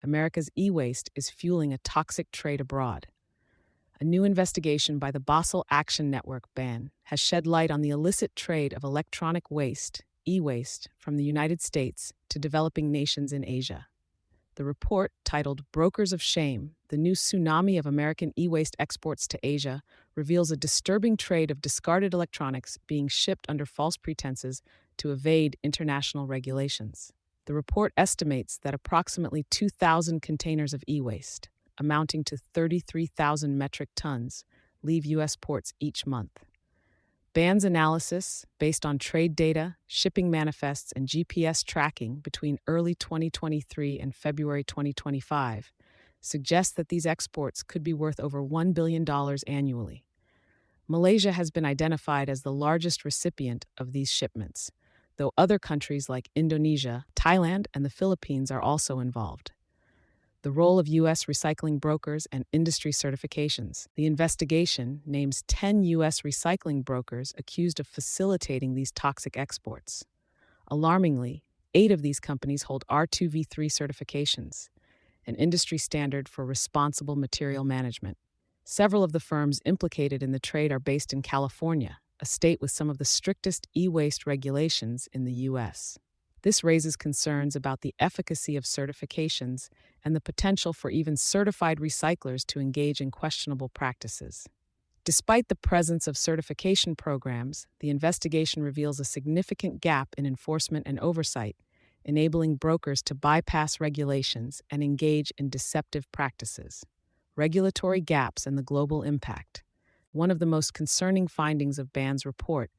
America's e-waste is fueling a toxic trade abroad. A new investigation by the Basel Action Network (BAN) has shed light on the illicit trade of electronic waste, e-waste, from the United States to developing nations in Asia. The report, titled Brokers of Shame: The New Tsunami of American E-Waste Exports to Asia, reveals a disturbing trade of discarded electronics being shipped under false pretenses to evade international regulations. The report estimates that approximately 2,000 containers of e-waste, amounting to 33,000 metric tons, leave U.S. ports each month. BAN's analysis, based on trade data, shipping manifests, and GPS tracking between early 2023 and February 2025, suggests that these exports could be worth over $1 billion annually. Malaysia has been identified as the largest recipient of these shipments, though other countries like Indonesia, Thailand, and the Philippines are also involved. The role of U.S. recycling brokers and industry certifications. The investigation names 10 U.S. recycling brokers accused of facilitating these toxic exports. Alarmingly, 8 of these companies hold R2v3 certifications, an industry standard for responsible material management. Several of the firms implicated in the trade are based in California, a state with some of the strictest e-waste regulations in the U.S. This raises concerns about the efficacy of certifications and the potential for even certified recyclers to engage in questionable practices. Despite the presence of certification programs, the investigation reveals a significant gap in enforcement and oversight, enabling brokers to bypass regulations and engage in deceptive practices. Regulatory gaps and the global impact. One of the most concerning findings of BAN's report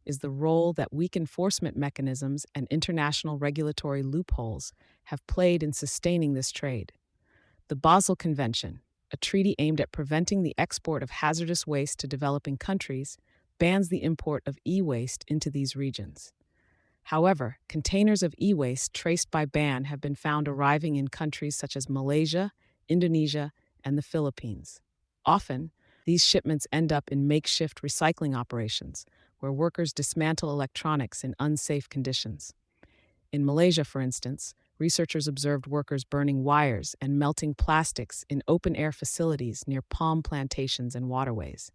is the role that weak enforcement mechanisms and international regulatory loopholes have played in sustaining this trade. The Basel Convention, a treaty aimed at preventing the export of hazardous waste to developing countries, bans the import of e-waste into these regions. However, containers of e-waste traced by BAN have been found arriving in countries such as Malaysia, Indonesia, and the Philippines. Often, these shipments end up in makeshift recycling operations, where workers dismantle electronics in unsafe conditions. In Malaysia, for instance, researchers observed workers burning wires and melting plastics in open-air facilities near palm plantations and waterways.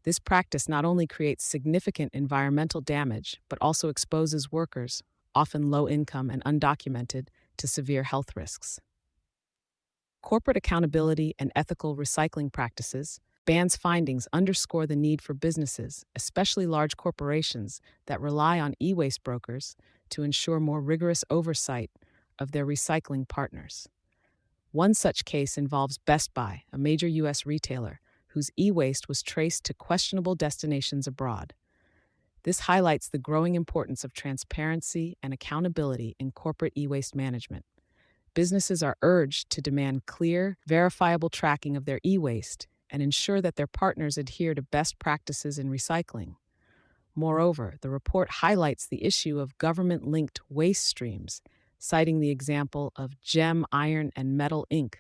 This practice not only creates significant environmental damage, but also exposes workers, often low-income and undocumented, to severe health risks. Corporate accountability and ethical recycling practices. BAN's findings underscore the need for businesses, especially large corporations, that rely on e-waste brokers to ensure more rigorous oversight of their recycling partners. One such case involves Best Buy, a major U.S. retailer, whose e-waste was traced to questionable destinations abroad. This highlights the growing importance of transparency and accountability in corporate e-waste management. Businesses are urged to demand clear, verifiable tracking of their e-waste and ensure that their partners adhere to best practices in recycling. Moreover, the report highlights the issue of government-linked waste streams, citing the example of Gem Iron and Metal Inc.,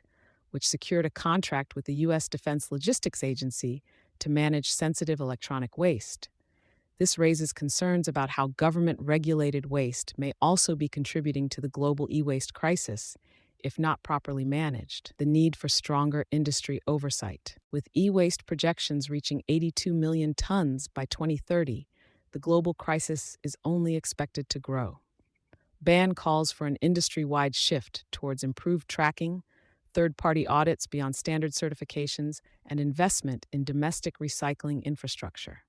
which secured a contract with the U.S. Defense Logistics Agency to manage sensitive electronic waste. This raises concerns about how government-regulated waste may also be contributing to the global e-waste crisis, if not properly managed. The need for stronger industry oversight. With e-waste projections reaching 82 million tons by 2030, the global crisis is only expected to grow. BAN calls for an industry-wide shift towards improved tracking, third-party audits beyond standard certifications, and investment in domestic recycling infrastructure.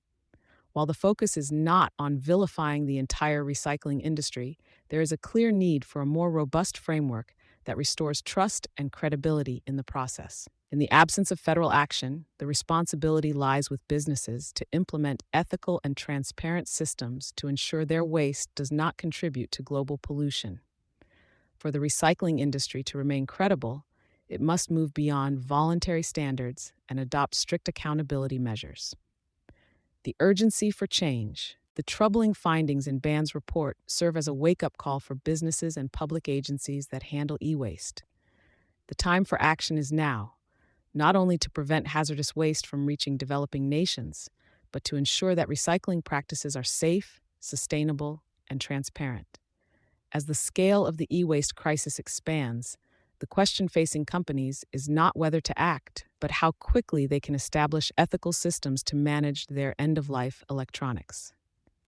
While the focus is not on vilifying the entire recycling industry, there is a clear need for a more robust framework that restores trust and credibility in the process. In the absence of federal action, the responsibility lies with businesses to implement ethical and transparent systems to ensure their waste does not contribute to global pollution. For the recycling industry to remain credible, it must move beyond voluntary standards and adopt strict accountability measures. The urgency for change. The troubling findings in BAN's report serve as a wake-up call for businesses and public agencies that handle e-waste. The time for action is now, not only to prevent hazardous waste from reaching developing nations, but to ensure that recycling practices are safe, sustainable, and transparent. As the scale of the e-waste crisis expands, the question facing companies is not whether to act, but how quickly they can establish ethical systems to manage their end of life electronics.